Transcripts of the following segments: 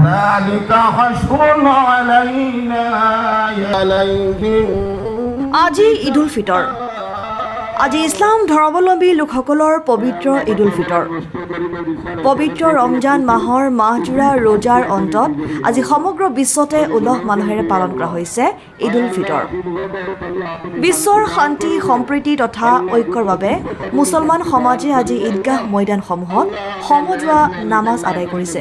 ذلك حشر علينا عليهم আজি ঈদুল ফিতৰ আজি ইছলাম ধৰ্মাৱলম্বী লোকসকলৰ পবিত্ৰ ঈদুল ফিতৰ পবিত্ৰ ৰমজান মাহৰ মাহজোৰা ৰোজাৰ অন্তত আজি সমগ্ৰ বিশ্বতে উলহ মালহেৰে পালন কৰা হৈছে ঈদুল ফিতৰ বিশ্বৰ শান্তি সম্প্ৰীতি তথা ঐক্যৰ বাবে মুছলমান সমাজে আজি ঈদগাহ ময়দানসমূহত সমজুৱা নামাজ আদায় কৰিছে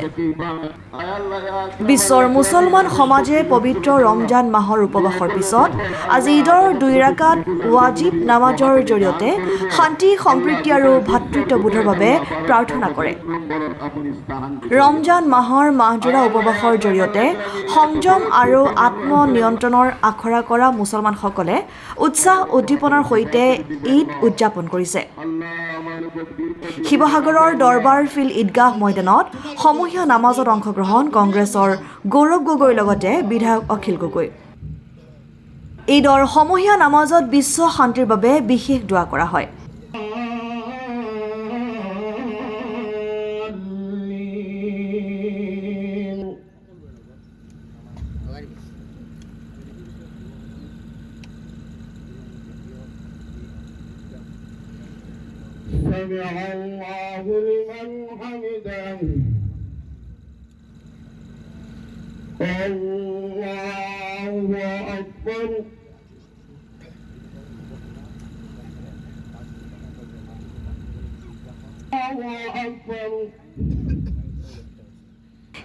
বিশ্বৰ মুছলমান সমাজে পবিত্ৰ ৰমজান মাহৰ উপবাসৰ পিছত আজি ঈদৰ 2 ৰাকাত ৱাজিব নামাজৰ জৰিয়তে শান্তি সম্প্ৰীতি আৰু ভাতৃত্ববোধৰ বাবে প্ৰাৰ্থনা কৰে ৰমজান মাহৰ মাহজোৰা উপবাসৰ জৰিয়তে সংযম আৰু আত্মনিয়ন্ত্ৰণৰ আখৰা কৰা মুছলমানসকলে উৎসাহ উদ্দীপনাৰ সৈতে ঈদ উদযাপন কৰিছে শিৱসাগৰৰ দৰবাৰ ফিল্ড ঈদগাহ ময়দানত সমূহীয়া নামাজত অংশগ্ৰহণ কংগ্ৰেছৰ গৌৰৱ গগৈৰ লগতে বিধায়ক অখিল গগৈ ঈদৰ সমূহীয়া নামাজত বিশ্ব শান্তিৰ বাবে বিশেষ দোৱা কৰা হয় سمع الله لمن حمده الله أكبر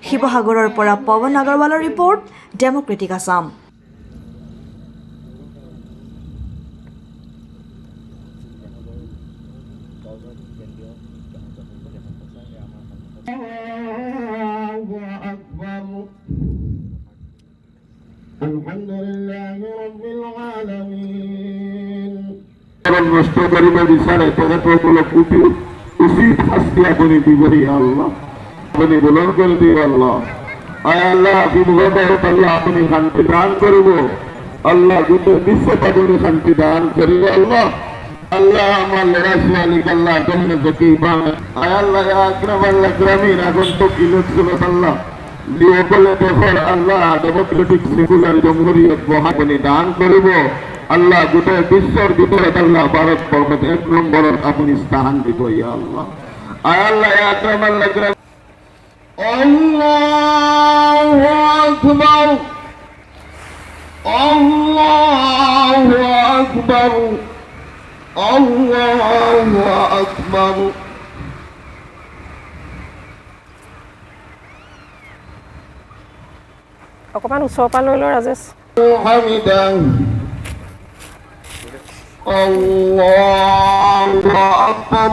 শিৱসাগৰৰ পৰা পৱন আগৰৱালৰ ৰিপৰ্ট ডেমক্ৰেটিক আছাম الحمد لله رب العالمين নষ্ট করিবার বিচারে ততগুলো কুটি উচিত শাস্তি আপনি দিবই আল্লাহ আপনি বলন করে দিও আল্লাহ আয় আল্লাহ বিমুখত আল্লাহ আপনি শান্তি দান করব আল্লাহ গোটা বিশ্ব পাবনে শান্তি দান করিব আল্লাহ আল্লাহ আমার রাসূলি আল্লাহ তুমি জকি বান আয় আল্লাহ ইয়া আকরামাল আকরামিন আগন্তুক ইলুসুল আল্লাহ লিওকলে দেখর আল্লাহ ডেমোক্রেটিক সেকুলার জমহুরিয়ত বহাবনি দান করিব আল্লাহ গোটা বিশ্বর ভিতরে আল্লাহ ভারত বর্ষত 1 নম্বরের আপনি স্থান দিব ইয়া আল্লাহ আয় আল্লাহ ইয়া আকরামাল আকরাম আল্লাহু আকবার আল্লাহু আকবার আল্লাহু আকবার অকমান ওচৰৰ পৰা লৈ লওঁ ৰাজেশ حمدا الله أكبر